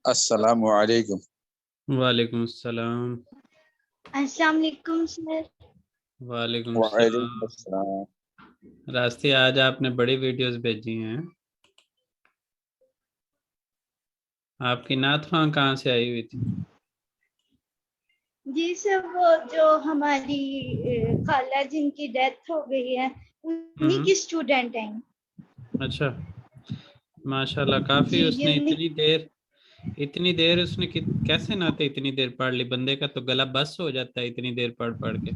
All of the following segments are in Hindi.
अस्सलामु अलैकुम। वालेकुम अस्सलाम। अस्सलाम वालेकुम सर। वालेकुम वालेकुम अस्सलाम। अस्सलाम। रास्ते आज आपने बड़ी वीडियोस भेजी हैं। आपकी नात ख़्वाह कहाँ से आई हुई थी? जी सर, वो जो हमारी खाला जिनकी डेथ हो गई है उन्हीं की स्टूडेंट हैं। अच्छा, माशाल्लाह। काफ़ी जी जी उसने उन्हीं। इतनी देर उसने कैसे नाते इतनी देर पढ़ ली? बंदे का तो गला बस हो जाता है इतनी देर पढ़ पढ़ के।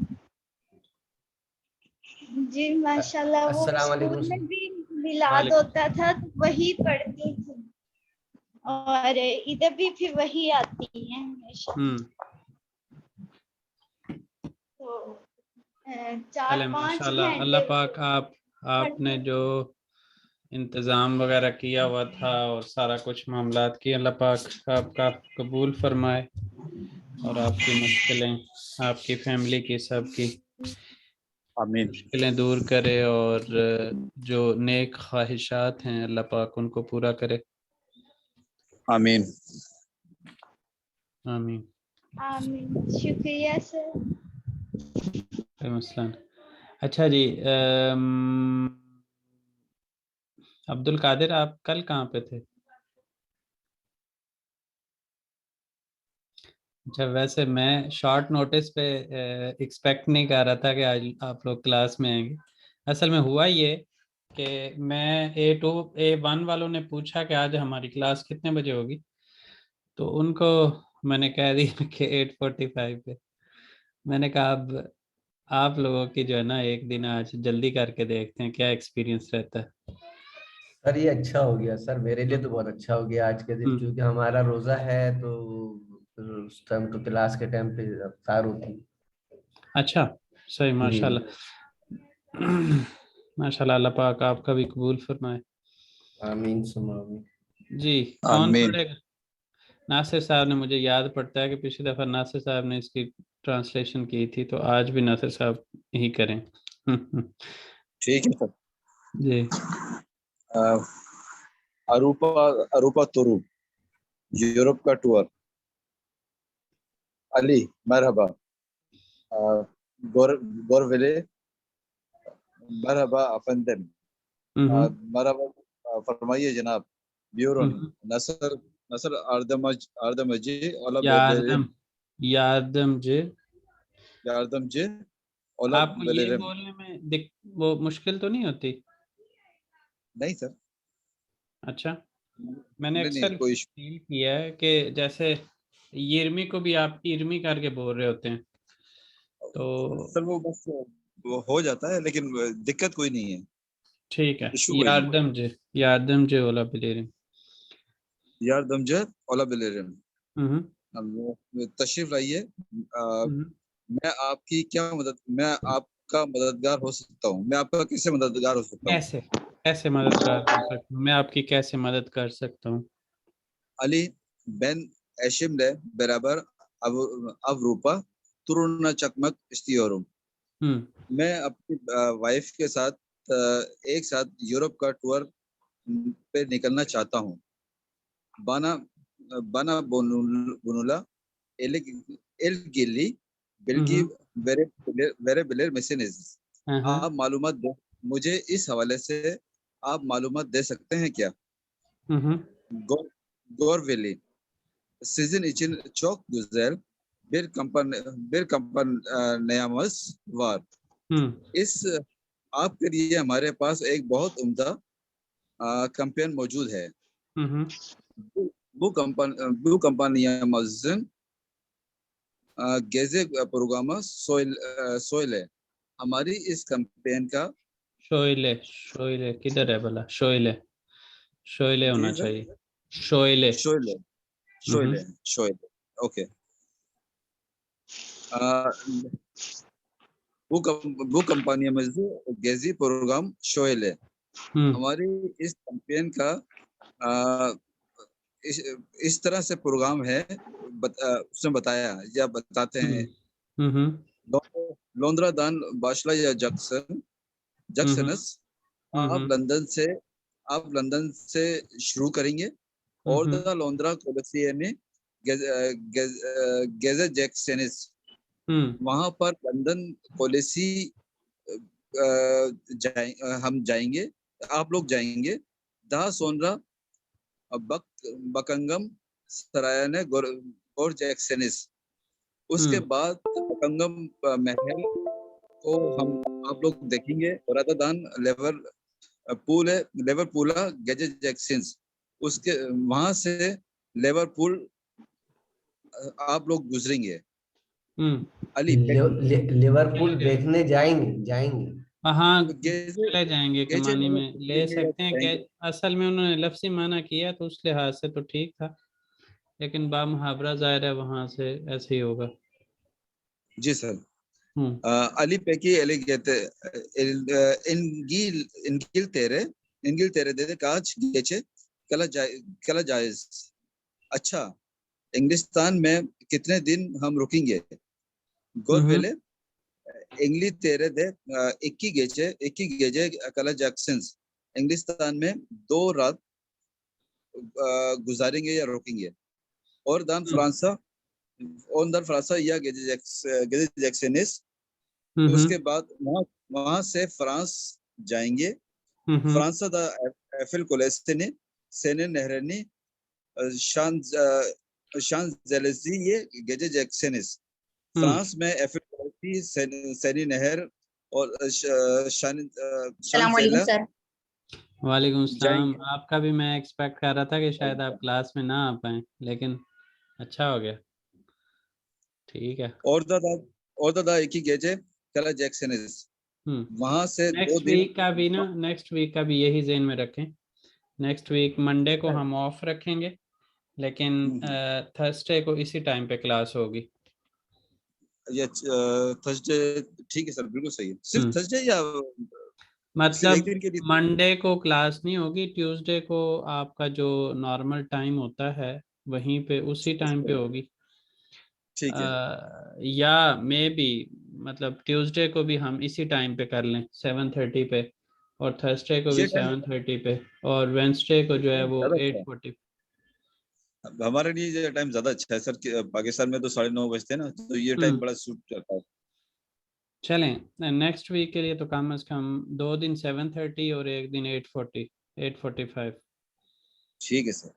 जी माशाल्लाह, वो अस्सलाम स्कूल वालेकुम सर। में भी मिलाद वालेकुम। होता था तो वही पढ़ती थी और इधर भी फिर वही आती हैं हमेशा। तो चार चले पांच माशाल्लाह। अल्लाह घंटे पाक आपने जो इंतज़ाम वगैरह किया हुआ था और सारा कुछ मामलात की, अल्लाह पाक आपका कबूल फरमाए और आपकी मुश्किलें, आपकी फैमिली की, सबकी आमीन मुश्किलें दूर करे और जो नेक ख्वाहिशात हैं अल्लाह पाक उनको पूरा करे। आमीन। आमीन। आमीन। शुक्रिया सर। कोई मसला नहीं। अच्छा जी, अब्दुल कादिर, आप कल कहाँ पे थे? अच्छा, वैसे मैं शॉर्ट नोटिस पे एक्सपेक्ट नहीं कर रहा था कि आज आप लोग क्लास में आएंगे। असल में हुआ ये कि मैं A1 वालों ने पूछा कि आज हमारी क्लास कितने बजे होगी, तो उनको मैंने कह दिया कि 8:45 पे। मैंने कहा अब आप लोगों की जो है ना, एक दिन आज जल्दी करके देखते हैं क्या एक्सपीरियंस रहता है। सर ये अच्छा हो गया सर, मेरे लिए तो बहुत अच्छा हो गया आज के दिन, हम्म। क्योंकि हमारा रोजा है तो फिर उस टाइम तो क्लास के टाइम पे अफ्तार होती। अच्छा, सही। जी माशाल्लाह। माशाल्लाह, अल्लाह पाक आपका भी कबूल फरमाए। आमीन सुमा आमीन। जी, कौन आमीन। पढ़ेगा? नासिर साहब ने, मुझे याद पड़ता है कि पिछली दफ़ा नासिर साहब ने इसकी ट्रांसलेशन की थी, तो आज भी नासिर साहब ही करें। ठीक है सर। जी। अरूपा अरूपा तुरू, यूरोप का टूर। अली, मरहबा। गोर गोरवेले, मरहबा अफंदन। हम्म। मरहबा, फरमाइए जनाब। ब्यूरोन। हम्म। नसर नसर आर्दमजी ओला बेलेरिम। यादम यादम जी। यार्दमजी ओला आपको ये बेलेरिम। बोलने में वो मुश्किल तो नहीं होती? नहीं सर। अच्छा, मैंने नहीं नहीं, अक्सर कोई इशू। फील किया है कि जैसे यिर्मी को भी आप इर्मी करके बोल रहे होते हैं, तो सर वो बस वो हो जाता है, लेकिन दिक्कत कोई नहीं है। ठीक है। इशू कोई नहीं। यादम जी वाला बिलेरिम। यार्दमजी ओला बेलेरिम। हम्म। तशरीफ लाइए। हम्म। मैं आपका मददगार हो सकता हूँ। मैं आपका कैसे मददगार हो सकता हूँ? कैसे कैसे मददगार कर सकता हूँ मैं? आपकी कैसे मदद कर सकता हूँ? अली बेन एशिमले बराबर अवरूपा तुरुना चकमक इस्तियोरुम। हम्म। मैं अपनी वाइफ के साथ एक साथ यूरोप का टूर पे निकलना चाहता हूँ। बाना बाना बुनुला एल एल गिली बिल्की हम्म। वेरे बिलेर मिसेनिज। हाँ हाँ। आप मालूमात दे मुझे इस हवाले से आप मालूमात दे सकते हैं क्या? हम्म। गौर गौरवेली Sizin için çok güzel bir kampaniyamız var. हम्म। इस आपके लिए हमारे पास एक बहुत उम्दा कैंपेन मौजूद है। हम्म। Bu, bu kampanyamızın gezi programı söyle। हमारी इस कैंपेन का। शोइले शोइले किधर है भला? शोइले शोइले जी होना सर। चाहिए। शोइले। शोले हम्म। Sholay Sholay. Okay. bu kampanyamızı gezi program şöyle। हम्म। हमारी इस कैंपेन का आ, इस, इस तरह से प्रोग्राम है। उसने बताया या बताते हैं। हम्म। हम्म। लोंद्रादान बाशला या जैक्सन हम्म। जैक्सनस। आप हम्म। लंदन से आप लंदन से शुरू करेंगे। और द लॉन्ड्रा कोलेसियने गेजे जैक्सेनिस, वहां पर लंदन पॉलिसी हम जाएंगे, आप लोग जाएंगे। दा सोनरा बकंगम सरायने गोर जैक्सेनिस, उसके बाद बकंगम महल को हम आप लोग देखेंगे। और दान लेवरपूला गेजे जैक्सन्स, उसके वहां से लेवरपूल आप लोग गुजरेंगे। अली लिवरपूल देखने जाएंगे। हाँ गेजे चले जाएंगे के गेजे मानी में ले सकते हैं। जाएंगे। असल में उन्होंने लफ्ज़ी माना किया तो उस लिहाज से तो ठीक था, लेकिन बा मुहावरा ज़ाहिर है वहां से ऐसे ही होगा। जी सर। अली पेकी एलिगेते इंगिलतेरे दे काज गेचे कला जायज। अच्छा, इंग्लिस्तान में कितने दिन हम रुकेंगे? गोरवेले इंग्लितेरे दे इक्की गेजे कला जैक्सन्स, इंग्लिस्तान में 2 रात गुजारेंगे या रुकेंगे। और दान फ्रांसा या गेजे जैक्सनिस, उसके बाद वहां से फ्रांस जाएंगे। फ्रांसा दा एफिल कोलेस्टिनी सेने नहरनी शांजेलिज़े ये गेजे जैक्सनिस, फ्रांस में एफिल कोलेस्टी सेनी नहर और शांजेला। वालेकुम सलाम। आपका भी मैं एक्सपेक्ट कर रहा था कि शायद आप क्लास में ना आ पाए, लेकिन अच्छा हो गया, ठीक है। और दादा एक ही गेजे कला जैक्सनिस, वहां से 2 दिन। नेक्स्ट वीक का भी यही ज़हन में रखें। नेक्स्ट वीक मंडे को हम ऑफ रखेंगे, लेकिन थर्सडे को इसी टाइम पे क्लास होगी। ये थर्सडे ठीक है सर, बिल्कुल सही है। सिर्फ थर्सडे या मतलब मंडे को क्लास नहीं होगी, ट्यूसडे को आपका जो नॉर्मल टाइम होता है वहीं पे उसी टाइम पे होगी। ठीक है। या मे बी मतलब ट्यूसडे को भी हम इसी टाइम पे कर लें 7:30 पे, और थर्सडे को भी 7:30 पे, और वेंसडे को जो है वो 8:40। हमारे लिए ये टाइम ज्यादा अच्छा है सर। पाकिस्तान में तो 9:30 बजते हैं ना, तो ये टाइम बड़ा सूट करता है। चलें, नेक्स्ट वीक के लिए तो कम से कम 2 दिन 7:30 और एक दिन 8:45। ठीक है सर।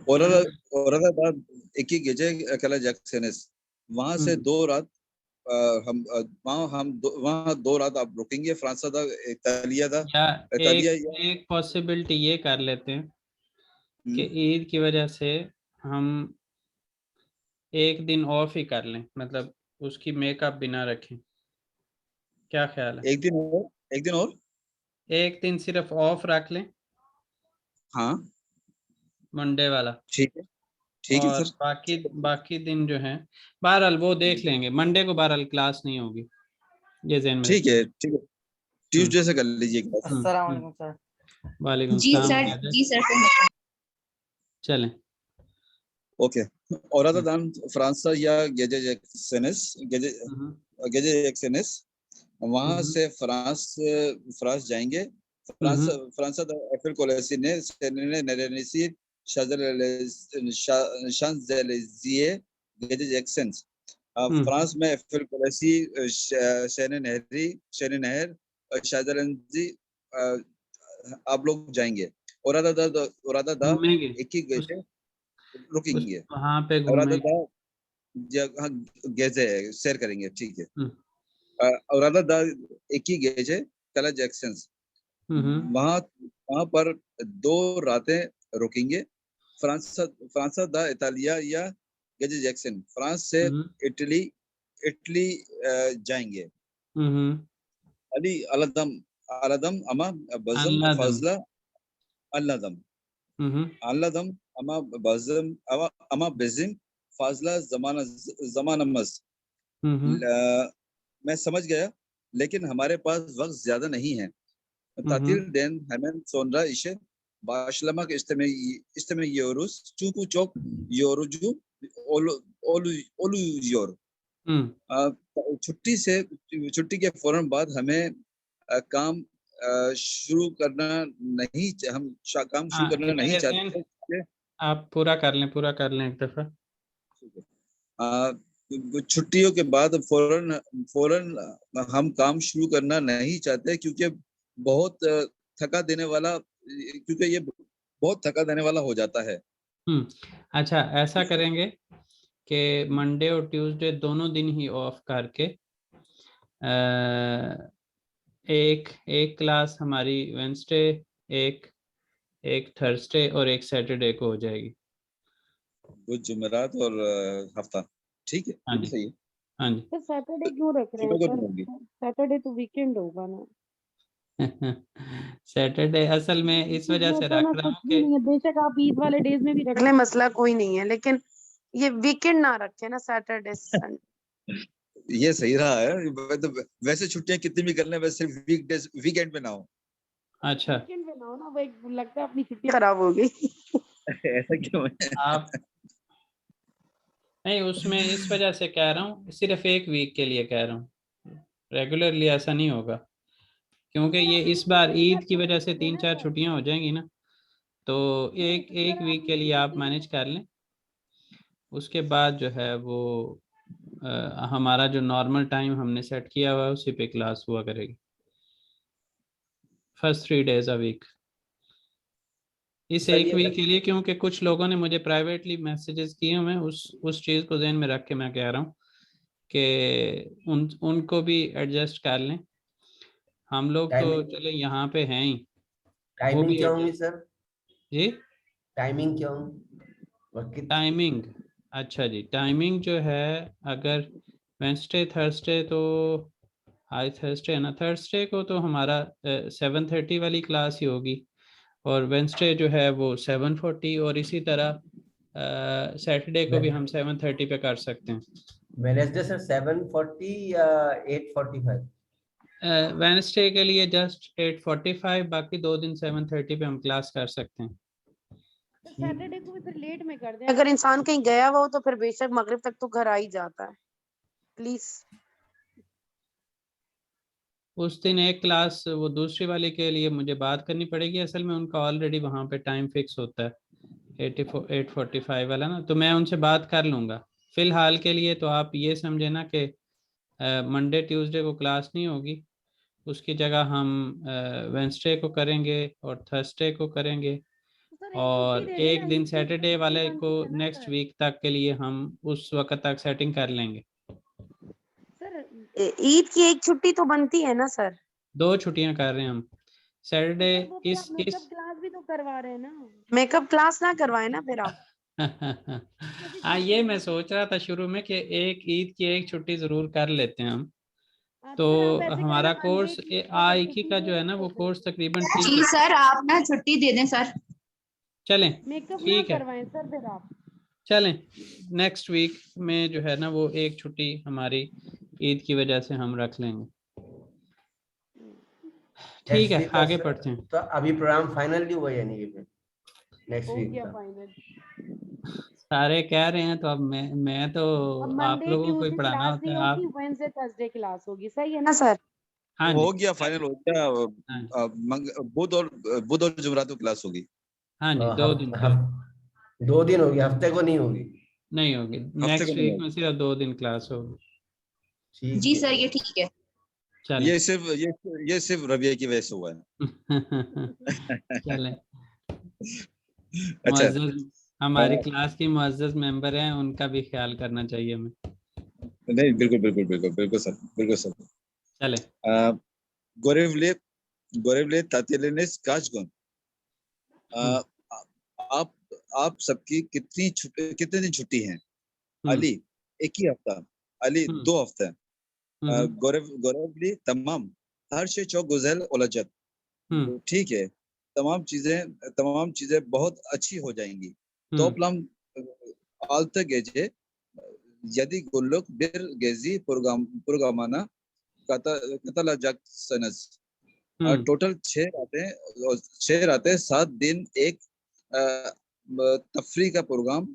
और बाद एक ही गेजे कला जैक्सनिस, वहां से 2 रात हम वहाँ 2 रात आप रुकेंगे। फ्रांस दा इतालिया दा एक पॉसिबिलिटी ये कर लेते हैं कि ईद की वजह से हम एक दिन ऑफ ही कर लें, मतलब उसकी मेकअप बिना रखें। क्या ख्याल है? एक दिन और एक दिन सिर्फ ऑफ रख लें। हाँ, मंडे वाला। ठीक है और सर। बाकी दिन जो है बहरहाल वो देख लेंगे। मंडे को बहरहाल क्लास नहीं होगी, ये ज़हन में। ठीक है ट्यूसडे से कर लीजिए क्लास। अस्सलाम वालेकुम सर। वालेकुम जी सलाम। सर, जी सर। चलें, ओके। और दान फ्रांस या गेजे जैक्सनिस, वहां से फ्रांस जाएंगे। फ्रांस दा एफिल कोलेसी ने नेरेनिसी शांजेलिज़े गेजे जैक्सन्स, फ्रांस में एफिल कोलेसी शैने नहर शांजेलिज़े आप लोग जाएंगे। और दादा एक ही गेजे रुकेंगे। वहाँ पे और घूमेंगे। गेजे शेयर करेंगे। ठीक है। और एक ही गेज है कला जैक्सन्स, वहां पर 2 रातें रुकेंगे। फ्रांस दा इतालिया या गेजे जैक्सन, फ्रांस से इटली जाएंगे। अली अलदम अमा बज़म फाजला अलदम अमा बज़म अमा बेजिम फाजला जमानमस। मैं समझ गया, लेकिन हमारे पास वक्त ज्यादा नहीं है। तातील den hemen sonra işe başlamak istemiyoruz çünkü çok yorucu oluyor। छुट्टी के फौरन बाद हमें काम शुरू करना नहीं चाहते। आप पूरा कर लें एक दफा। छुट्टियों के बाद फौरन फौरन हम काम शुरू करना नहीं चाहते, क्योंकि बहुत थका देने वाला क्योंकि ये बहुत थका देने वाला हो जाता है। अच्छा, ऐसा करेंगे कि मंडे और ट्यूसडे दोनों दिन ही ऑफ करके एक एक क्लास हमारी वेंसडे, एक एक थर्सडे और एक सैटरडे को हो जाएगी। कुछ जुमेरात और हफ्ता, ठीक है, हाँ ये भी जी, सही है। हाँ जी। तो सैटरडे क्यों रख रहे हैं सुबह को सर? नहीं होंगी। सैटरडे तो वीकेंड होगा ना। सैटरडे असल में इस वजह इसमें से तो रख ना रहा कुछ हूँ भी कि नहीं है, बेशक आप ईद वाले डेज में भी रख लें, मसला कोई नहीं है, लेकिन ये वीकेंड ना रखे ना, सैटरडे संडे। ये सही रहा है। वैसे छुट्टियां कितनी भी कर लें, वैसे वीकडेज वीकेंड पे ना हो। अच्छा, वीकेंड पे ना हो ना, वो एक लगता है अपनी छुट्टी खराब हो गई। ऐसा क्यों है? आप नहीं, उसमें इस वजह से कह रहा हूँ, सिर्फ एक वीक के लिए कह रहा हूँ, रेगुलरली ऐसा नहीं होगा, क्योंकि ये इस बार ईद की वजह से 3-4 छुट्टियां हो जाएंगी ना, तो एक एक वीक के लिए आप मैनेज कर लें। उसके बाद जो है वो हमारा जो नॉर्मल टाइम हमने सेट किया हुआ है उसी पे क्लास हुआ करेगी, फर्स्ट 3 डेज अ वीक, इस सर एक ये वीक के लिए, क्योंकि कुछ लोगों ने मुझे प्राइवेटली मैसेजेस किए हुए हैं, उस चीज़ को ध्यान में रख के मैं कह रहा हूँ कि उनको भी एडजस्ट कर लें। हम लोग तो टाइमिंग चले यहाँ पे हैं ही, वो टाइमिंग भी क्या होंगी एडजस्ट। सर? जी, टाइमिंग क्या होंगी और टाइमिंग, अच्छा जी, टाइमिंग जो है, अगर वेंसडे थर्सडे तो, आज थर्सडे है ना, थर्सडे को तो हमारा 7:30 वाली क्लास ही होगी, और वेंसडे जो है वो 7:40, और इसी तरह सैटरडे को भी हम 7:30 पे कर सकते हैं। वेनेसडे सर 7:40 या 8:45? वेंसडे के लिए जस्ट 8:45, बाकी 2 दिन 7:30 पे हम क्लास कर सकते हैं। सैटरडे को भी फिर लेट में कर दें, अगर इंसान कहीं गया हुआ हो तो फिर बेशक मगरिब तक तो घर आ ही जाता है, प्लीज। उस दिन एक क्लास वो दूसरी वाले के लिए मुझे बात करनी पड़ेगी, असल में उनका ऑलरेडी वहाँ पे टाइम फिक्स होता है 8:45 वाला ना, तो मैं उनसे बात कर लूँगा। फिलहाल के लिए तो आप ये समझे ना कि मंडे ट्यूसडे को क्लास नहीं होगी, उसकी जगह हम वेंसडे को करेंगे और थर्सडे को करेंगे, और एक दिन सैटरडे वाले को नेक्स्ट वीक तक के लिए हम उस वक्त तक सेटिंग कर लेंगे। सर ईद की एक छुट्टी तो बनती है ना सर? 2 छुट्टियां कर रहे हैं हम, सैटरडे वो फिर आप इस मेकअप क्लास भी तो करवा रहे हैं ना, मेकअप क्लास ना करवाए ना फिर आप। हाँ, ये मैं सोच रहा था शुरू में कि एक ईद की एक छुट्टी जरूर कर लेते हैं हम, तो सर आप ऐसे करें ना, हमारा मंडे कोर्स आईकी का जो है ना वो कोर्स तकरीबन ठीक जी है। सर, आप ना छुट्टी दे दें सर। चलें, मेकअप ना ठीक है, करवाएं सर फिर आप। चलें, नेक्स्ट वीक में जो है ना वो एक छुट्टी हमारी ईद की वजह से हम रख लेंगे। ठीक है, आगे बढ़ते हैं। तो अभी प्रोग्राम फाइनल नहीं हुआ यानी कि फिर नेक्स्ट हो वीक गया का? फाइनल। सारे कह रहे हैं, तो अब मैं तो अब आप मंडे लोगों को ही ट्यूसडे पढ़ाना क्लास होता नहीं है आप। होगी, वेडनेसडे थर्सडे क्लास होगी, सही है ना सर? हाँ जी, हो गया, फाइनल हो गया। हाँ जी, बुध और जुमेरात को क्लास होगी। हाँ जी, 2 दिन के लिए 2 दिन होगी, हफ्ते को नहीं होगी? नहीं होगी, हफ्ते को नेक्स्ट नहीं वीक में होगी। सिर्फ 2 दिन क्लास होगी। ठीक जी है। सर, ये ठीक है। चलें। ये सिर्फ रबिया की वजह से हुआ है। चलें, अच्छा। मुअज़्ज़ज़ हमारी क्लास की मुअज़्ज़ज़ मेंबर हैं, उनका भी ख्याल करना चाहिए हमें। नहीं, बिल्कुल बिल्कुल बिल्कुल बिल्कुल सर, बिल्कुल सर। चलें, गोरेवले गोरेवले तातेलेने काशगुन। आप आप सबकी कितने दिन छुट्टी हैं? अली, एक ही हफ्ता। अली, 2 हफ्ते। गोरेवली तमाम हर şey çok güzel olacak। ठीक है, तमाम चीजें बहुत अच्छी हो जाएंगी। Toplam 6 gece yedi günlük bir gezi programına katılacaksınız. Total 6 रातें 7 दिन एक तफरी का प्रोग्राम,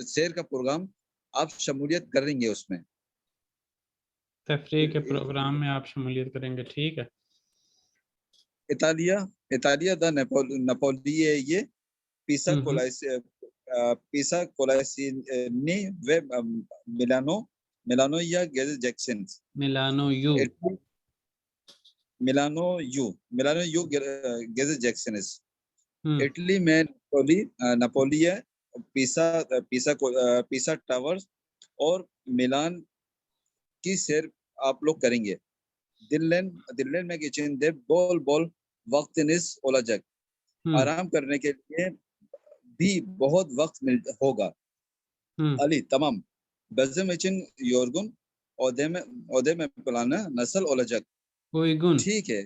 शेर का प्रोग्राम आप शमूलियत करेंगे उसमें। तफरीह के प्रोग्राम में आप शमूलियत करेंगे, ठीक है। इतालिया इतालिया दा नपोलिये Pisa Colassini ve Milano ya Gezi Jackson. Milano you Milano U Gezi Jackson is. Italy में नपोली है, पीसा टावर्स और मिलान की सैर आप लोग करेंगे। दिल्लेन में किचन दे बोल वक्त निस ओलाजक, आराम करने के लिए भी बहुत वक्त होगा। अली तमाम बज़म için yorgun odeme plana nasıl olacak? uygun ठीक है,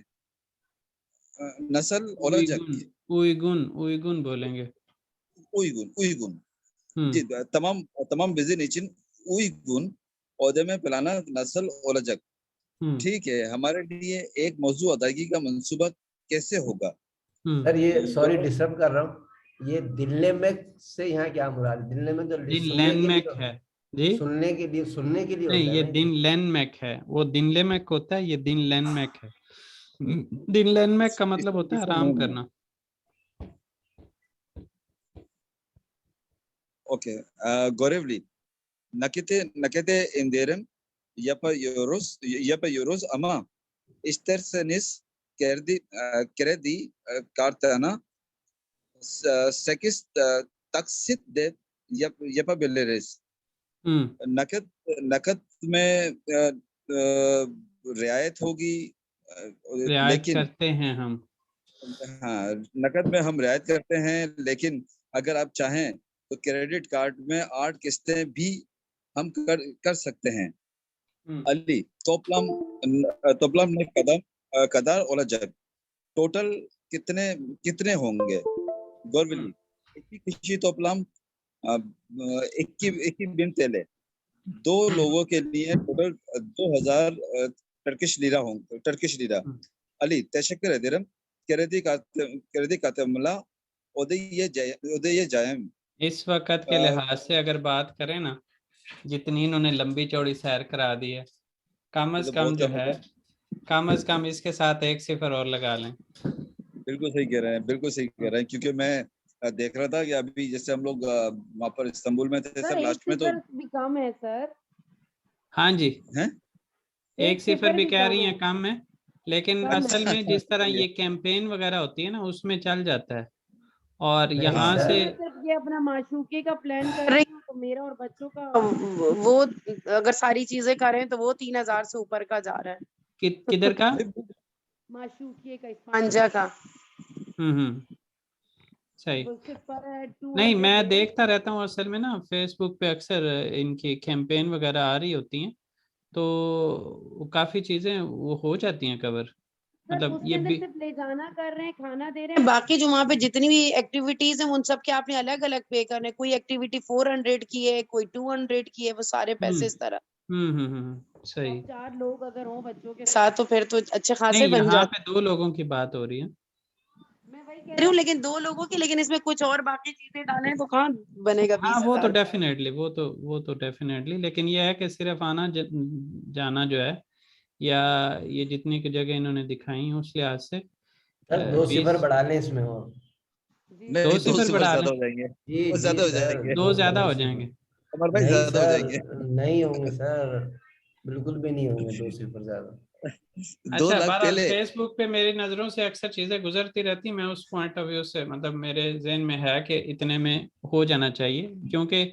नस्ल olacak। uygun बोलेंगे। uygun जी, तमाम विजिन için uygun odeme plana nasıl olacak? ठीक है, हमारे लिए एक मौजू अदायगी का मंसूबा कैसे होगा? सर ये सॉरी डिस्टर्ब कर रहा हूँ, ये दिल्लेमेक से यहाँ क्या मुराद? दिल्लेमेक तो दिनलैनमेक है जी, सुनने के लिए नहीं होता ये है। दिनलैनमेक है, वो दिनलेमेक होता है, ये दिनलैनमेक है। दिनलैनमेक का मतलब होता है आराम करना। Okay, Görevli nakite indirim yapıyoruz ama isterseniz kredi kartına 8 taksit de yapabiliriz। नकद में रियायत होगी, रियायत लेकिन करते हैं हम। हाँ, नकद में हम रियायत करते हैं, लेकिन अगर आप चाहें तो क्रेडिट कार्ड में 8 किस्तें भी हम कर सकते हैं। अली तोपलम ने कदार olacak, टोटल कितने होंगे? गोरवली किसी टोपलम 2,000 TL, 2 लोगों के लिए total 2,000 Turkish lira. Ali teşekkür ederim, kredi kartımla ödeyeceğim। इस वक्त के लिहाज से अगर बात करें ना, जितनी इन्होंने लंबी चौड़ी सैर करा दी है, कम से कम जो है कम से कम इसके साथ 1 सिफर और लगा लें। बिल्कुल सही कह रहे हैं, बिल्कुल सही कह रहे हैं, क्योंकि मैं देख रहा था कि अभी जैसे हम लोग वहाँ पर इस्तांबुल में थे सर, लास्ट में तो भी कम है सर। हाँ जी, हैं 1 सिफर भी कह रही हैं कम है, लेकिन कम असल है। में जिस तरह ये कैंपेन वगैरह होती है ना, उसमें चल जाता है। और यहाँ सर, से सिर्फ ये अपना माशूके का प्लान कर रही हूँ, तो मेरा और बच्चों का वो अगर सारी चीजें करें तो वो 3,000 से ऊपर का जा रहा है। किधर का? माशूके का, इस्पांजा का। सही। वो सिर्फ पर 200 नहीं, मैं देखता रहता हूँ असल में ना, फेसबुक पे अक्सर इनकी कैंपेन वगैरह आ रही होती हैं, तो काफी चीजें वो हो जाती हैं कवर। मतलब ये भी सिर्फ ले जाना कर रहे हैं, खाना दे रहे हैं, बाकी जो वहाँ पे जितनी भी एक्टिविटीज हैं उन सब के आपने अलग अलग पे करने। कोई एक्टिविटी 400 की है, कोई 200 की है, वो सारे पैसे इस तरह। सही। 4 लोग अगर हो बच्चों के साथ तो फिर तो अच्छे खासे नहीं, बन यहाँ जाते। पे 2 लोगों की बात हो रही है। मैं वही कह रही हूँ, लेकिन 2 लोगों की, लेकिन इसमें कुछ और बाकी चीजें डालें तो कहाँ बनेगा 20,000। हाँ, वो तो डेफिनेटली, लेकिन ये है कि सिर्फ आना जाना जो है, या ये जितनी की जगह इन्होंने दिखाई उस लिहाज से सर 2 सिफर बढ़ा लें इसमें और 2 सिफर बढ़ा ज्यादा लें। हो जाएंगे, जी वो ज्यादा हो सर, जाएंगे, 2 ज्यादा हो जाएंगे। हमारे भाई नहीं ज्यादा हो सर, जाएंगे। नहीं होंगे सर, बिल्कुल भी नहीं होंगे 2 सिफर ज्यादा। 2 अच्छा, लाख बहरहाल पहले फेसबुक पे मेरी नज़रों से अक्सर चीज़ें गुजरती रहती, मैं उस पॉइंट ऑफ व्यू से, मतलब मेरे जहन में है कि इतने में हो जाना चाहिए, क्योंकि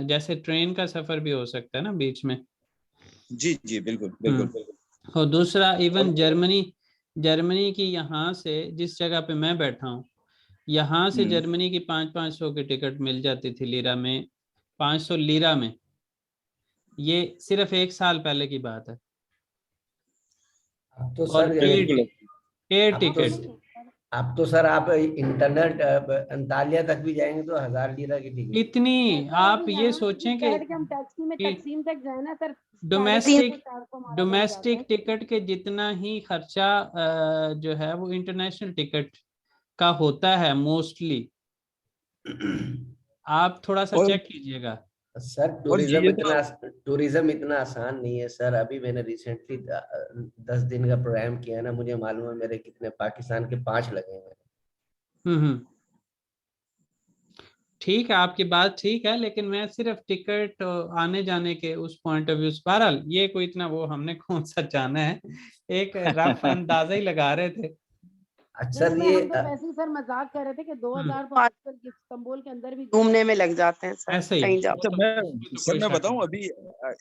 जैसे ट्रेन का सफ़र भी हो सकता है ना बीच में। जी बिल्कुल बिल्कुल। और दूसरा, इवन जर्मनी की यहाँ से जिस जगह पे मैं बैठा हूँ, यहाँ से जर्मनी की 500 की टिकट मिल जाती थी लीरा में, 500 लीरा में। ये सिर्फ 1 साल पहले की बात है। अब तो और सर एयर टिकट अब तो सर आप इंटरनेट अंतालिया तक भी जाएंगे तो 1,000 लीरा की टिकट। इतनी, आप ये सोचें कि हम टैक्सी में तकसीम तक जाए ना सर, डोमेस्टिक टिकट के जितना ही खर्चा जो है वो इंटरनेशनल टिकट का होता है मोस्टली। आप थोड़ा सा चेक कीजिएगा सर टूरिज्म इतना आसान नहीं है सर। अभी मैंने रिसेंटली 10 दिन का प्रोग्राम किया ना, मुझे मालूम है मेरे कितने पाकिस्तान के 5 लगे हैं। ठीक है, आपकी बात ठीक है, लेकिन मैं सिर्फ टिकट आने जाने के उस पॉइंट ऑफ व्यू, बहरहाल ये कोई इतना वो हमने कौन सा जाना है, एक रफ अंदाजा ही लगा रहे थे। अच्छा नहीं, ये हम तो वैसे ही सर मजाक कर रहे थे कि 2000 तो आजकल इस्तांबुल के अंदर भी घूमने में लग जाते हैं सर, ऐसे ही कहीं जाओ। अच्छा मैं बताऊं, अभी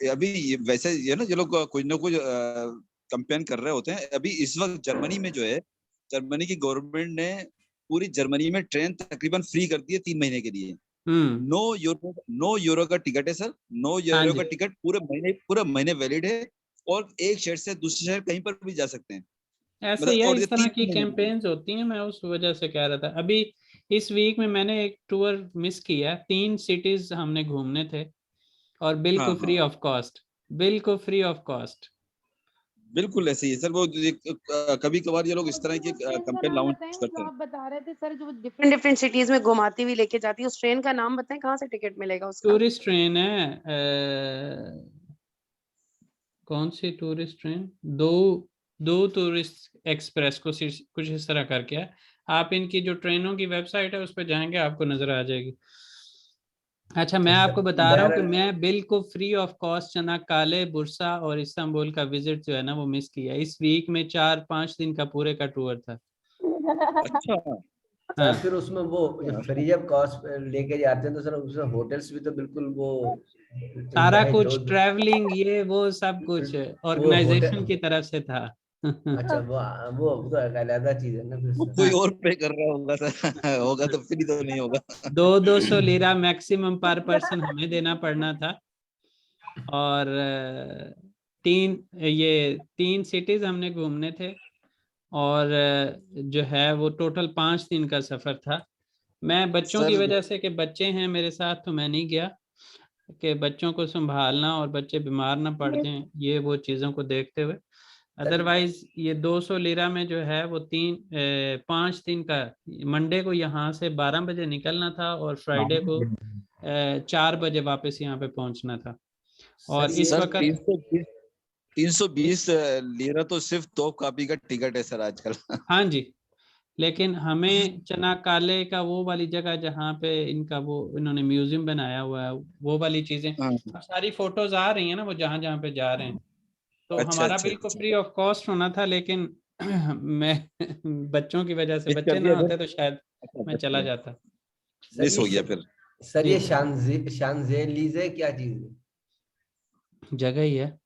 अभी वैसे ये ना, ये लोग कुछ ना कुछ कंपेयर कर रहे होते हैं। अभी इस वक्त जर्मनी में जो है, जर्मनी की गवर्नमेंट ने पूरी जर्मनी में ट्रेन तकरीबन फ्री कर दी है 3 महीने के लिए। 9 यूरो का टिकट है सर, 9 यूरो का टिकट पूरे महीने वैलिड है, और एक शहर से दूसरे शहर कहीं पर भी जा सकते हैं। ऐसे ही है, और ये इस तरह 3 की महीने कैंपेन्स होती हैं, मैं उस वजह से कह रहा था। अभी इस वीक में मैंने एक टूर मिस किया, 3 सिटीज हमने घूमने थे, और बिल्कुल हाँ, फ्री ऑफ कॉस्ट, बिल्कुल फ्री ऑफ कॉस्ट। बिल्कुल ऐसे ही है सर। वो कभी कभार ये लोग इस तरह की उस ट्रेन का कंपेन नाम लॉन्च बताएं करते जो हैं। आप बता रहे थे सर, जो डिफरेंट डिफरेंट सिटीज में घुमाती हुई लेके जाती है, उस ट्रेन का नाम बताएं, कहाँ से टिकट मिलेगा उसका? टूरिस्ट ट्रेन है, कौन सी टूरिस्ट ट्रेन, दो टूरिस्ट एक्सप्रेस को कुछ इस तरह करके है। आप इनकी जो ट्रेनों की वेबसाइट है उस पर जाएंगे, आपको नजर आ जाएगी। अच्छा, मैं आपको बता रहा हूँ कि मैं बिल्कुल free of cost Canakkale, Bursa और इस्तांबुल का विजिट जो है ना वो मिस किया। इस वीक में 4-5 दिन का पूरे का टूर था। अच्छा। हाँ, सर फिर उसमें वो जो फ्री ऑफ कॉस्ट लेके जाते हैं तो सर उसमें होटल्स भी तो बिल्कुल वो सारा चाहे कुछ जो ट्रैवलिंग ये वो सब कुछ वो ऑर्गेनाइजेशन होटल, की तरफ से था। अच्छा वो तो एक अलग चीज है ना फिर वो सर। कोई हाँ, और पे कर रहा होगा सर। होगा तो फ्री तो नहीं होगा। 200 लीरा मैक्सिमम पर पर्सन हमें देना पड़ना था, और तीन सिटीज हमने घूमने थे, और जो है वो टोटल 5 दिन का सफर था। मैं बच्चों की सर वजह से, कि बच्चे हैं मेरे साथ, तो मैं नहीं गया, कि बच्चों को संभालना और बच्चे बीमार ना पड़ जाएं, ये वो चीज़ों को देखते हुए। अदरवाइज ये 200 लीरा में जो है वो 5 दिन का, मंडे को यहाँ से 12 बजे निकलना था, और फ्राइडे को 4 बजे वापस यहाँ पे पहुँचना था। और सर इस ये सर वक्त 320 लीरा तो सिर्फ तोप कापी का टिकट है सर आजकल। हाँ जी, लेकिन हमें चनाक्काले का वो वाली जगह जहाँ पे इनका वो इन्होंने म्यूजियम बनाया हुआ है, वो वाली चीजें, हाँ, अब सारी फोटोज आ रही हैं ना वो जहाँ जहाँ पे जा रहे हैं, तो अच्छा हमारा अच्छा बिल्कुल अच्छा। फ्री ऑफ कॉस्ट होना था, लेकिन मैं बच्चों की वजह से, मिस बच्चे कर ना दिया होते फिर। तो शायद अच्छा मैं चला जाता। सर मिस हो गया फिर। सर जी, ये शांजेलीजे क्या चीज है? जगह ही है।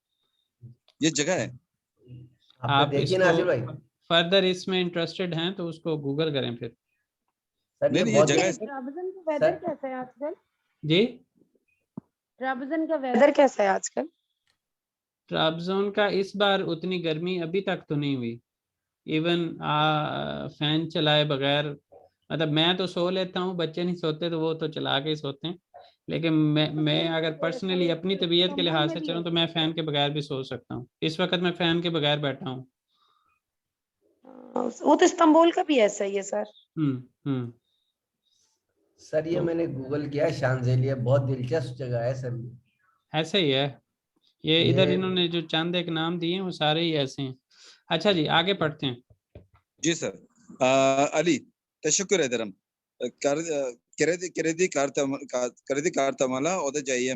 ये जगह है। आपने आप देखी ना इसको आसिफ भाई? फर्दर इसमें इंटरेस्टेड हैं तो उसको गूगल करें फिर। सर ये नहीं ये बहुत जगह है सर। ट्राबजन का वेदर सर कैसा है आजकल? जी, ट्राबजन का वेदर कैसा है आजकल? ट्राबजोन का इस बार उतनी गर्मी अभी तक तो नहीं हुई। इवन फैन चलाए बगैर, मतलब मैं तो सो लेता हूँ, बच्चे नहीं सोते तो वो तो चला के ही सोते हैं, लेकिन मैं अगर पर्सनली अपनी तबीयत के इस्तांबुल लिहाज में से भी चलूँ तो ऐसा मैं ही फैन के बगैर भी सो सकता हूँ। इस वक्त मैं फैन के बगैर बैठा हूँ। वो तो इस्तांबुल का भी ऐसा ही है सर। हम्म। सर ये तो मैंने गूगल किया, शांजेलिया बहुत दिलचस्प जगह है सर ये। ऐसे ही है, ये इधर ये इन्होंने जो चंद एक नाम दिए हैं वो सारे ही ऐसे हैं। अच्छा जी, आगे पढ़ते हैं। जी सर। अली तशक्कुर ederim. क्रेडिट कार्ड तमाला और जाइए।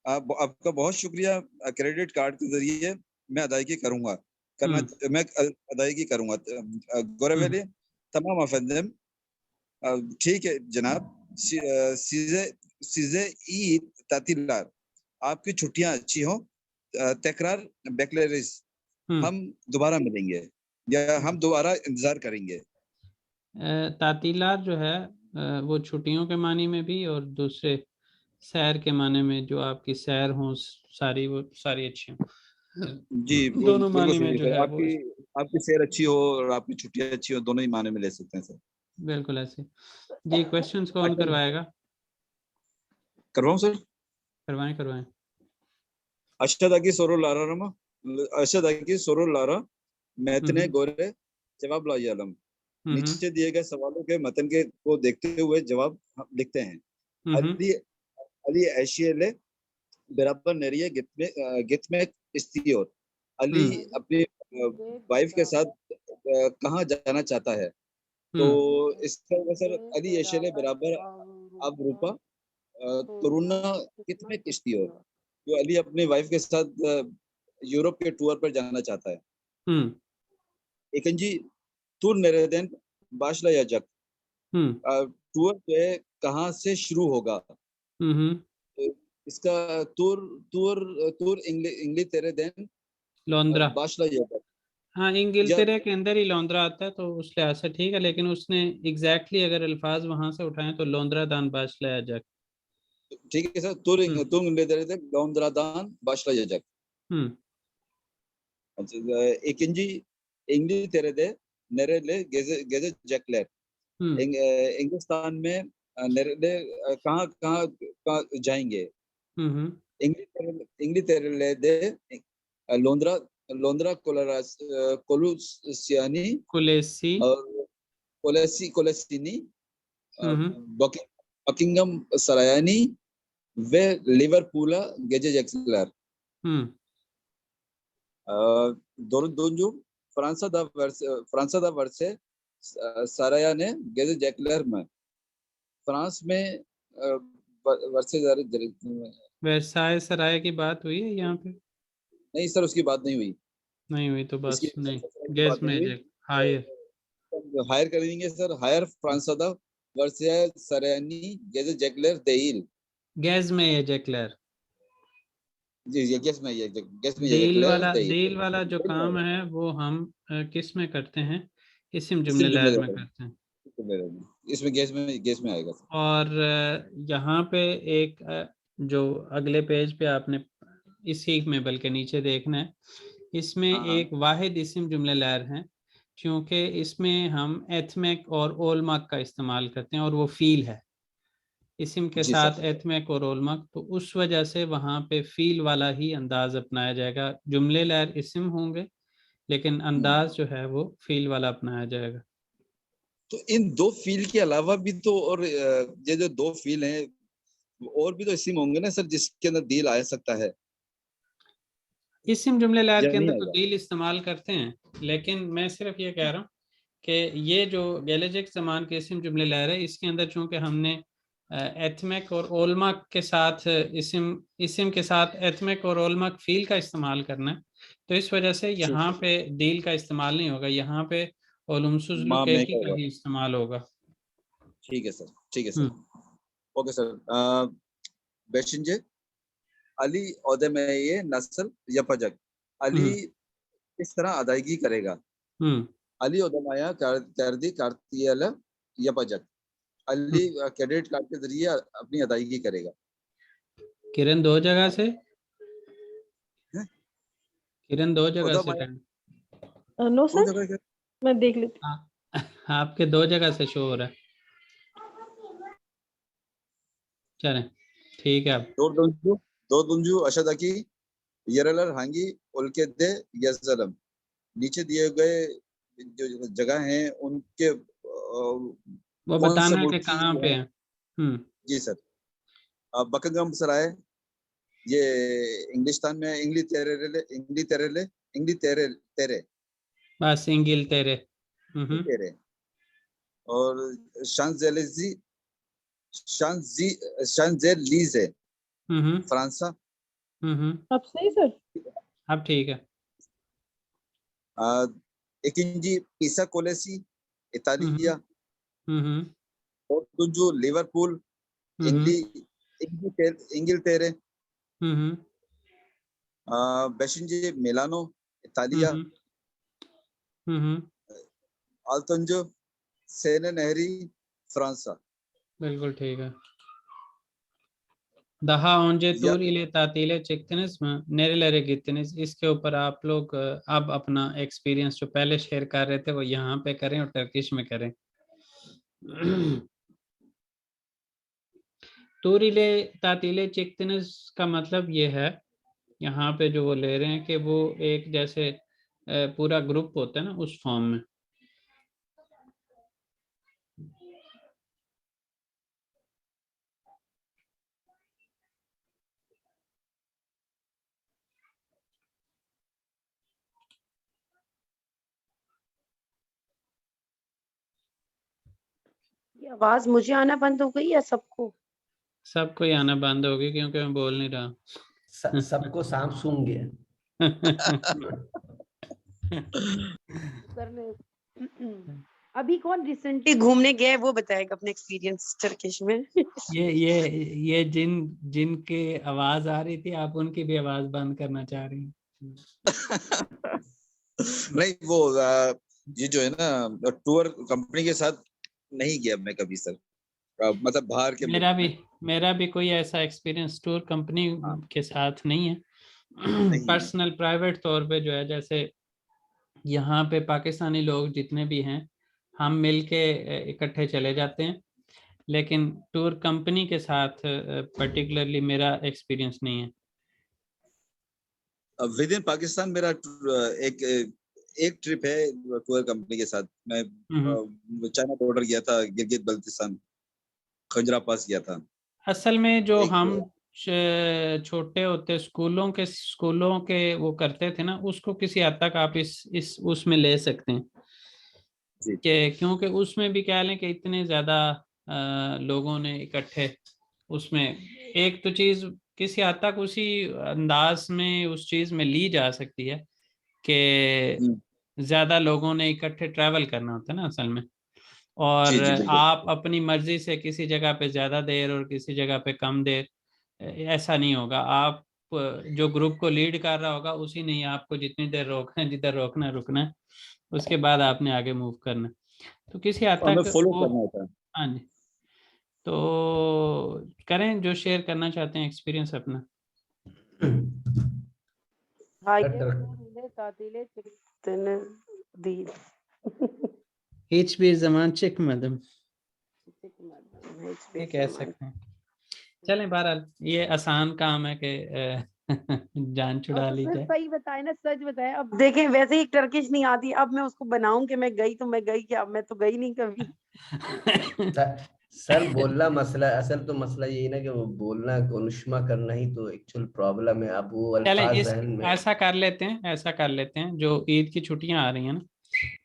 आपका बहुत शुक्रिया। क्रेडिट कार्ड के जरिए मैं अदायगी करूंगा मैं अदायगी करूंगा। गोरेवेली तमाम अफंदम। ठीक है जनाब। सीजे सीजे ईद तातीलार। आपकी छुट्टियां अच्छी हो। तकरार बैकलेरिस। हम दोबारा मिलेंगे, या हम दोबारा इंतजार करेंगे। तातीलात जो है वो छुट्टियों के मानी में भी, और दूसरे सैर के माने में, जो आपकी सैर हो सारी, वो सारी अच्छी हो, जी दोनों बिल्कुल मानी में सही जो सर। है वो। आपकी आपकी सेहत अच्छी हो और आपकी छुट्टियां अच्छी हो, दोनों ही माने में ले सकते हैं सर। बिल्कुल ऐसे जी। क्वेश्चंस कौन अच्छा, करवाएगा? करवाऊं सर? करवाएं। अशदाकी सोरो लारा रमा। अशदाकी सोरो लारा मैतने गोरे जवाब ला आलम। हम्म नीचे दिए गए सवालों के मतन के को देखते हुए जवाब हम लिखते हैं। हम्म अली अली एशियले बराबर नेरिये गित में इस्तियोर। अली हम्म अपनी वाइफ के साथ कहाँ जाना चाहता है? तो इसका सर अली एशियले बराबर अब रूपा करुणा कितने किश्ती हो, जो अली अपनी वाइफ के साथ यूरोप के टूर पर जाना चाहता है। हम्म इकंजी टूर nereden başlayacak? टूर जो है कहाँ से शुरू होगा? हम्म इसका tour tour tour İngiltere'den लोंद्रा। başlayacak हाँ, या इंगिलतेरे के अंदर ही लोंद्रा आता है, तो उस लिहाज से ठीक है, लेकिन उसने एग्जैक्टली अगर अल्फाज वहां से उठाए तो लोंद्रा दान başlayacak जाक। ठीक है सर, टूर हम्म टूर İngiltere'den Londra'dan başlayacak. हम्म İkinci İngiltere'de gezecekler. हम्म इंग्लिस्तान में nerede कहाँ कहाँ कहाँ जाएंगे? हम्म İngiltere'de Londra Colusiani कुलेसी। और Colesini, हम्म Buckingham Sarayani ve Liverpool'a gezecekler. हम्म Dördüncü Fransa'da verse Sarayane gezecekler mi? France में वर्षे वर्साय सराय की बात हुई है यहाँ पे? नहीं सर, उसकी बात नहीं हुई। नहीं हुई तो इसकी बस नहीं। की गैस बात नहीं में हुई। हायर। हायर करेंगे सर, हायर फ्रांसदा वर्षे सरायानी gezecekler değil। गैस में ये जेक्लर। जी ये गेस में ये gezecekler değil। देल वाला जो नहीं काम आएगा। है वो हम किस में करते हैं? इस्म जुमले सिर्फ जुमले लहर में रहेगा। करते हैं। इसमें गेस में आएगा सर। और यहाँ पे एक जो अगले पेज पे आपने इसी में बल्कि नीचे देखना है, इसमें हाँ हाँ एक वाहिद इस्म जुमले लहर है, क्योंकि इसमें हम एथमेक और ओलमक का इस्तेमाल करते हैं और वो फील है इस्म के जी साथ सर। एथमेक और ओलमक, तो उस वजह से वहाँ पे फील वाला ही अंदाज अपनाया जाएगा। जुमले लहर इस्म होंगे लेकिन अंदाज जो है वो फील वाला अपनाया जाएगा। तो इन दो फील के अलावा भी तो और ये जो दो फील हैं और भी तो इस्म होंगे ना सर, जिसके अंदर दिल आ सकता है इस्म जुमले लहर या के नहीं अंदर तो आएगा? डील इस्तेमाल करते हैं, लेकिन मैं सिर्फ ये कह रहा हूँ कि ये जो गैलेजिक ज़मान के इस्म जुमले लहर है, इसके अंदर चूंकि हमने एथमेक और ओलमक के साथ इस्म के साथ एथमेक और ओलमक फील का इस्तेमाल करना है, तो इस वजह से ठीक यहाँ है। पे डील का इस्तेमाल नहीं होगा, यहाँ पे ओलुमसुजलु माँ में केकी का का होगा। ही इस्तेमाल होगा। ठीक है सर, ठीक है सर। हम्म okay sir. Beşinci, Ali ödemeye nasıl yapacak? Ali हम्म किस तरह अदायगी करेगा? हम्म Ali ödemeye kartı kartıyla yapacak। हम्म। अली क्रेडिट कार्ड के जरिए अपनी अदायगी करेगा। किरण दो जगह से, हैं? किरण दो जगह से ödemeye नो दो सर, जगह के मैं देख लेती आपके दो जगह से शो हो रहा है। चलें ठीक है। अब dördüncü aşağıdaki yerler hangi ülkede yazılım? नीचे दिए गए जो जगह हैं उनके वो कौन सा बताना है कि मुल्क की कहाँ पे है? है। जी सर। बकिंगम सराय ये इंग्लिस्तान में इंग्लितेरे बस इंगिल तेरे। तेरे और शांजेलिजी शांजेलीजे फ्रांसा। अब सही सर। अब ठीक है। इकिंजी पिसा कोलेसी इतालिया हम्म और तुंजो लिवरपूल इंग्ली इंगिलतेरे हम्म बेशिंजी मिलानो इतालिया हम्म। आल्तंजो सेने नहरी फ्रांसा। बिल्कुल ठीक है। दहा ओंजे या तूर इले तातीले चिक्तनिस में नेरेलरे गितनिस, इसके ऊपर आप लोग अब अपना एक्सपीरियंस जो पहले शेयर कर रहे थे वो यहाँ पे करें और टर्किश में करें। तूरिले तातीले चिक्तनिस का मतलब ये है, यहाँ पे जो वो ले रहे हैं कि वो एक जैसे पूरा ग्रुप होता है ना, उस फॉर्म में। ये आवाज मुझे आना बंद हो गई या सबको? सबको ही आना बंद हो गई क्योंकि मैं बोल नहीं रहा। सबको सांप सूंघ गया। सर ने अभी कौन रिसेंटली घूमने गया है वो बताएगा अपने एक्सपीरियंस टर्किश में। ये जिनके आवाज आ रही थी आप उनकी भी आवाज बंद करना चाह रही हैं। नहीं वो ये जो है ना टूर कंपनी के साथ नहीं गया मैं कभी सर, मतलब बाहर के मुल्क में। मेरा भी कोई ऐसा एक्सपीरियंस टूर कंपनी हाँ। के साथ नहीं है। नहीं है। पर्सनल प्राइवेट तौर पे जो है, जैसे यहाँ पे पाकिस्तानी लोग जितने भी हैं हम मिलके इकट्ठे चले जाते हैं, लेकिन टूर कंपनी के साथ पर्टिकुलरली मेरा एक्सपीरियंस नहीं है। विद इन पाकिस्तान मेरा एक ट्रिप है टूर कंपनी के साथ। मैं चाइना बॉर्डर गया था, गिलगित बल्तिस्तान, खंजरा पास गया था। असल में जो हम छोटे होते स्कूलों के वो करते थे ना, उसको किसी हद तक आप इस उसमें ले सकते हैं कि क्योंकि उसमें भी क्या लें कि इतने ज्यादा लोगों ने इकट्ठे उसमें एक तो चीज किसी हद तक उसी अंदाज में उस चीज में ली जा सकती है कि ज्यादा लोगों ने इकट्ठे ट्रैवल करना होता है ना असल में, और जी, बिल्कुल। आप अपनी मर्जी से किसी जगह पे ज्यादा देर और किसी जगह पे कम देर, ऐसा नहीं होगा। आप जो ग्रुप को लीड कर रहा होगा उसी ने ही आपको जितनी देर रोकना है, जिधर रोकना है रुकना है, उसके बाद आपने आगे मूव करना है। तो किसी हद हमें तक फॉलो वो, करना होता है। हाँ जी, तो करें जो शेयर करना चाहते हैं एक्सपीरियंस अपना। Hiçbir zaman çıkmadım, ये कह सकते हैं। चलें, बहरहाल ये आसान काम है कि जान छुड़ा ली जाए। सही बताए ना, सच बताए। अब देखें वैसे ही टर्किश नहीं आती, अब मैं उसको बनाऊं कि मैं गई तो मैं गई क्या, मैं तो गई नहीं कभी। सर बोलना मसला, असल तो मसला यही ना कि वो बोलना कोनुष्मा करना ही तो एक्चुअल प्रॉब्लम है। अब वो चलें अल्फाज जहन में ऐसा कर लेते हैं, जो ईद की छुट्टियां आ रही हैं ना,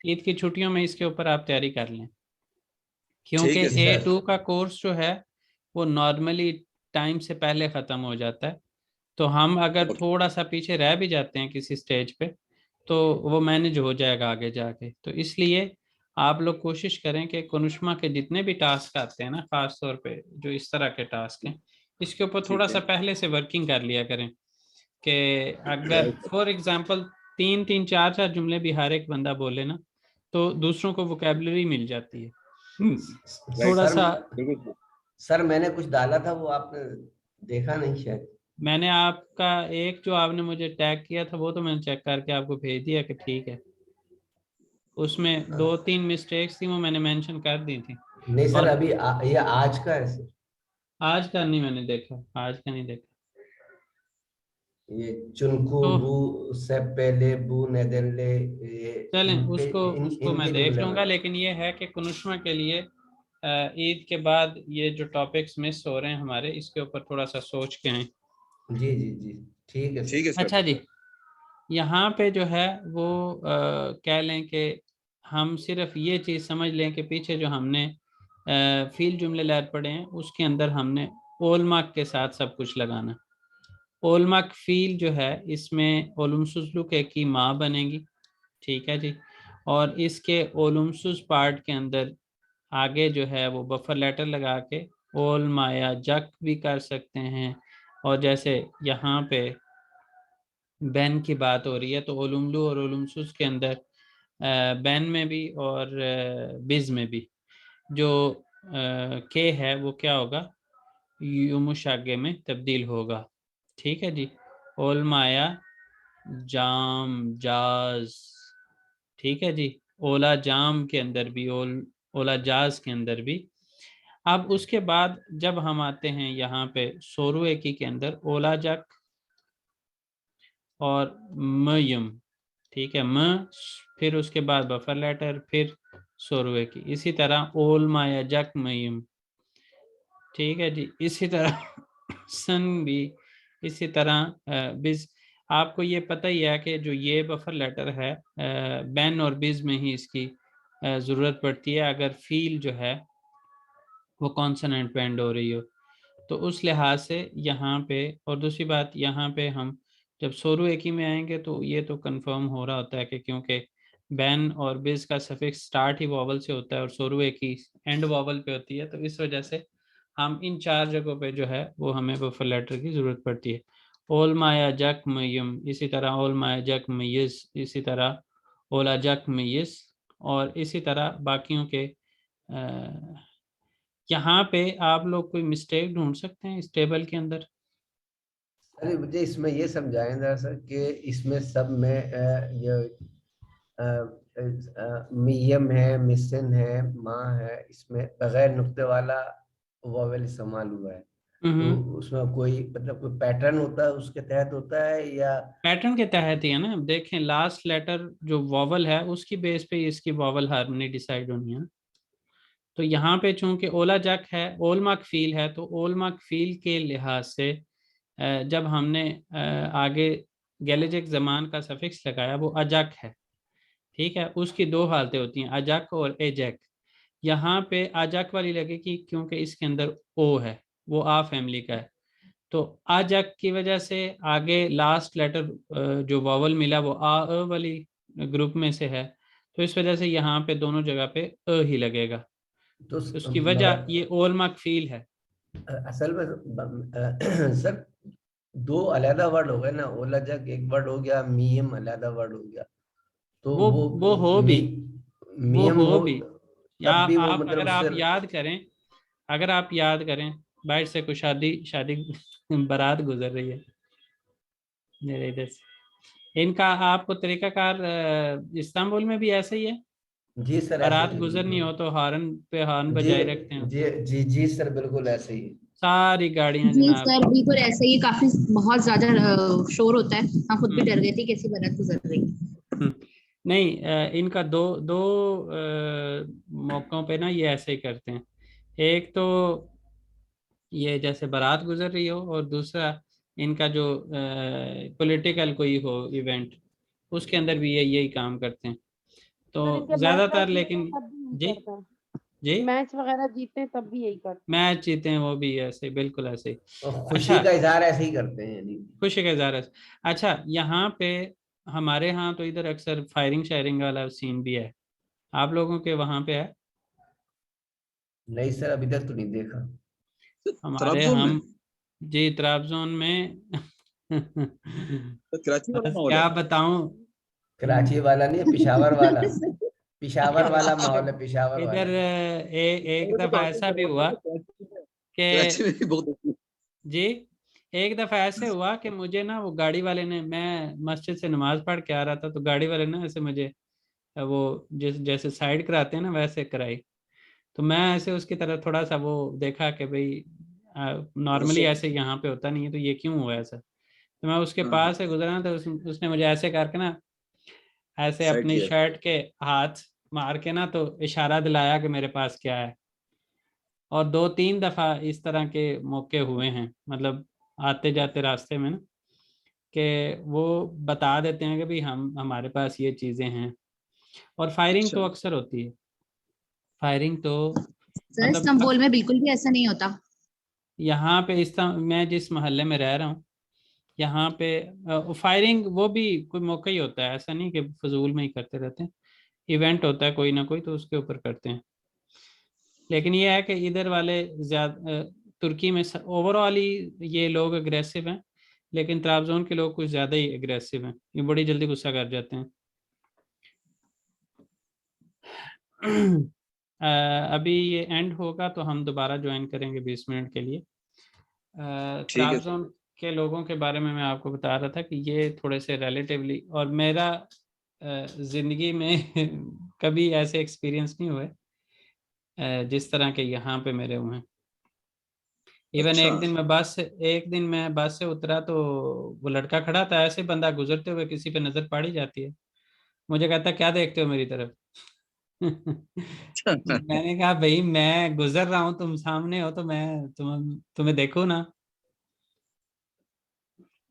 ईद की छुट्टियों में इसके ऊपर आप तैयारी कर लें, क्योंकि ठीक है सर। A2 का कोर्स जो है वो नॉर्मली टाइम से पहले ख़त्म हो जाता है। तो हम अगर थोड़ा सा पीछे रह भी जाते हैं किसी स्टेज पे तो वो मैनेज हो जाएगा आगे जाके। तो इसलिए आप लोग कोशिश करें कि कुनुष्मा के जितने भी टास्क आते हैं ना, ख़ास तौर पे जो इस तरह के टास्क हैं, इसके ऊपर थोड़ा ठीक सा है। पहले से वर्किंग कर लिया करें कि अगर फॉर एग्जांपल 3-3 4-4 जुमले भी हर एक बंदा बोले ना, तो दूसरों को वोकैबुलरी मिल जाती है। थोड़ा सर सा सर मैंने कुछ डाला था, वो आपने देखा नहीं शायद। मैंने आपका एक जो आपने मुझे टैग किया था वो तो मैंने चेक करके आपको भेज दिया कि ठीक है, उसमें 2-3 मिस्टेक्स थी वो मैंने मेंशन कर दी थी। नहीं सर, और अभी ये आज का है सर। आज का नहीं मैंने देखा, आज का नहीं देखा। ये चुनकू तो बू से पहले बू नेदनले, चलें उसको मैं इनके देख जुमले लूंगा, में। लेकिन ये है कि कुनुष्मा के लिए ईद के बाद ये जो टॉपिक्स मिस हो रहे हैं हमारे, इसके ऊपर थोड़ा सा सोच के आए। जी जी जी, ठीक है ठीक है सर। सर। अच्छा जी, यहाँ पे जो है वो कह लें कि हम सिर्फ ये चीज़ समझ लें कि पीछे जो हमने फील जुमले लैर पढ़े हैं उसके अंदर हमने ओलमाक के साथ सब कुछ लगाना। ओलमाक फील जो है इसमें ओलुमसुसलू के की माँ बनेगी, ठीक है जी, और इसके ओलुमसुस पार्ट के अंदर आगे जो है वो बफर लेटर लगा के ओल माया जक भी कर सकते हैं। और जैसे यहाँ पे बैन की बात हो रही है तो ओलुमलू और ओलुमसुस के अंदर बैन में भी और बिज में भी जो के है वो क्या होगा, युमुशागे में तब्दील होगा। ठीक है जी, ओल माया जाम जाज, ठीक है जी, ओला जाम के अंदर भी ओला जाज के अंदर भी। अब उसके बाद जब हम आते हैं यहाँ पे सोरुएकी के अंदर ओला जक और मयम, ठीक है, फिर उसके बाद बफर लेटर, फिर सोरुएकी, इसी तरह ओल माया जक मयम, ठीक है जी, इसी तरह सन भी, इसी तरह बिज। आपको ये पता ही है कि जो ये बफर लेटर है बैन और बिज में ही इसकी ज़रूरत पड़ती है अगर फील जो है वो कॉन्सोनेंट पे एंड हो रही हो। तो उस लिहाज से यहाँ पे, और दूसरी बात यहाँ पे हम जब सोरू एकी में आएंगे तो ये तो कंफर्म हो रहा होता है कि क्योंकि बैन और बिज का सफिक्स स्टार्ट ही वॉवल से होता है और सोरू एकी एंड वॉवल पे होती है, तो इस वजह से हम इन 4 जगहों पे जो है वो हमें बफर लेटर की ज़रूरत पड़ती है। ओल माया जक मयम, इसी तरह ओल माया जक मयस, इसी तरह ओला जक मयस, और इसी तरह बाकियों के। यहाँ पे आप लोग कोई मिस्टेक ढूंढ सकते हैं इस टेबल के अंदर? अरे मुझे इसमें ये समझाएं जरा सर कि इसमें सब में ये मियम है, मिसन है, माँ है, इसमें बगैर नुक्ते वाला वॉवेल इस्तेमाल हुआ है, तो उसमें कोई मतलब कोई पैटर्न होता है उसके तहत होता है या पैटर्न के तहत ही है ना। देखें लास्ट लेटर जो वॉवल है उसकी बेस पे इसकी वॉवल हार्मनी डिसाइड होनी है। तो यहाँ पे चूंकि ओला जक है, ओलमाक फील है, तो ओलमाक फील के लिहाज से जब हमने आगे गैलेजिक जमान का सफिक्स लगाया वो अजक है, ठीक है। उसकी 2 हालतें होती हैं, अजक और एजक। यहाँ पे अजक वाली लगेगी क्योंकि इसके अंदर ओ है, वो आ फैमिली का है। तो अजक की वजह से आगे लास्ट लेटर जो वॉवल मिला वो आ अ वाली ग्रुप में से है, तो इस वजह से यहाँ पे दोनों जगह पे अ ही लगेगा। तो उसकी वजह ये ओलमाक फील है। असल में सर 2 अलग वर्ड हो गए ना, ओला जग एक वर्ड हो गया, मियम अलग वर्ड हो गया, तो वो हो भी, वो मियम हो हो भी। या तब भी वो आप मतलब अगर आप उससे याद करें, अगर आप याद करें, बाहर से कुछ शादी शादी बारात गुजर रही है मेरे इधर से। इनका आपको तरीकाकार इस्तांबुल में भी ऐसा ही है? जी सर ऐसे बारात ही गुजरनी हो तो हॉर्न पे हॉर्न जी बजाए रखते हैं जी जी जी सर बिल्कुल ऐसे ही। सारी गाड़ियां जी जनाब। सर बिल्कुल ऐसे ही, काफी बहुत ज्यादा शोर होता है, हम खुद भी हम्म, डर गए थे कैसी बारात गुजर रही है। नहीं, इनका दो दो मौकों पे ना ये ऐसे ही करते हैं। एक तो ये जैसे बारात गुजर रही हो, और दूसरा इनका जो पॉलिटिकल कोई हो इवेंट, उसके अंदर भी ये यही काम करते हैं। सर इनके तो मैच ज्यादातर, वैच जीतते हैं लेकिन तब भी यही जी करते हैं। जी मैच वगैरह जीतते हैं तब भी यही करते हैं। मैच जीते हैं वो भी ऐसे, बिल्कुल ऐसे ही। तो खुशी अच्छा, का इजहार ऐसे ही करते हैं यानी। खुशी का इजहार है। अच्छा, यहाँ पे हमारे यहाँ तो इधर अक्सर फायरिंग शायरिंग वाला सीन भी है, आप लोगों के वहाँ पे है? नहीं सर अभी तक तो नहीं देखा। हमारे तराबजोन में, हम जी तराबजोन में तो कराची वाला बस माहौल है। क्या बताऊं। कराची वाला नहीं, पिशावर वाला, पिशावर वाला माहौल है, इधर पिशावर इधर वाला। एक अरे तो दफा आपने ऐसा भी हुआ कराची कि में भी बहुत जी, एक दफा ऐसे हुआ कि मुझे ना वो गाड़ी वाले ने, मैं मस्जिद से नमाज पढ़ के आ रहा था तो गाड़ी वाले ने ऐसे मुझे वो जैसे साइड कराते हैं ना वैसे कराई। तो मैं ऐसे उसकी तरफ थोड़ा सा वो देखा कि भाई नॉर्मली गुस्सा। ऐसे यहाँ पे होता नहीं है, तो ये क्यों हुआ ऐसा। तो मैं उसके हाँ, पास से गुजरा तो उसने मुझे ऐसे करके ना, ऐसे साइड अपनी किया। शर्ट के हाथ मार के ना तो इशारा दिलाया कि मेरे पास क्या है। और 2-3 दफा इस तरह के मौके हुए हैं, मतलब आते जाते रास्ते में ना, कि वो बता देते हैं कि भाई हम हमारे पास ये चीजें हैं। और फायरिंग अच्छा, तो अक्सर होती है, फायरिंग तो सर मतलब इस्तांबुल में बिल्कुल भी ऐसा नहीं होता। यहाँ पे इस मैं जिस मोहल्ले में रह रहा हूँ यहाँ पे फायरिंग वो भी कोई मौका ही होता है, ऐसा नहीं कि फजूल में ही करते रहते हैं। इवेंट होता है कोई ना कोई तो उसके ऊपर करते हैं। लेकिन ये है कि इधर वाले ज्यादा तुर्की में ओवरऑल ही ये लोग अग्रेसिव हैं, लेकिन त्राबजोन के लोग कुछ ज़्यादा ही अग्रेसिव हैं, ये बड़ी जल्दी गुस्सा कर जाते हैं। अभी ये एंड होगा तो हम दोबारा ज्वाइन करेंगे 20 मिनट के लिए। ठीक है। त्राबजोन के लोगों के बारे में मैं आपको बता रहा था कि ये थोड़े से रिलेटिवली, और मेरा ज़िंदगी में कभी ऐसे एक्सपीरियंस नहीं हुए जिस तरह के यहाँ पे मेरे हुए हैं। इवन अच्छा, एक दिन मैं बस से उतरा तो वो लड़का खड़ा था, ऐसे बंदा गुजरते हुए किसी पे नजर पड़ी जाती है, मुझे कहता क्या देखते हो मेरी तरफ। अच्छा। मैंने कहा भाई मैं गुजर रहा हूँ, तुम सामने हो तो मैं तुम्हें देखूँ ना।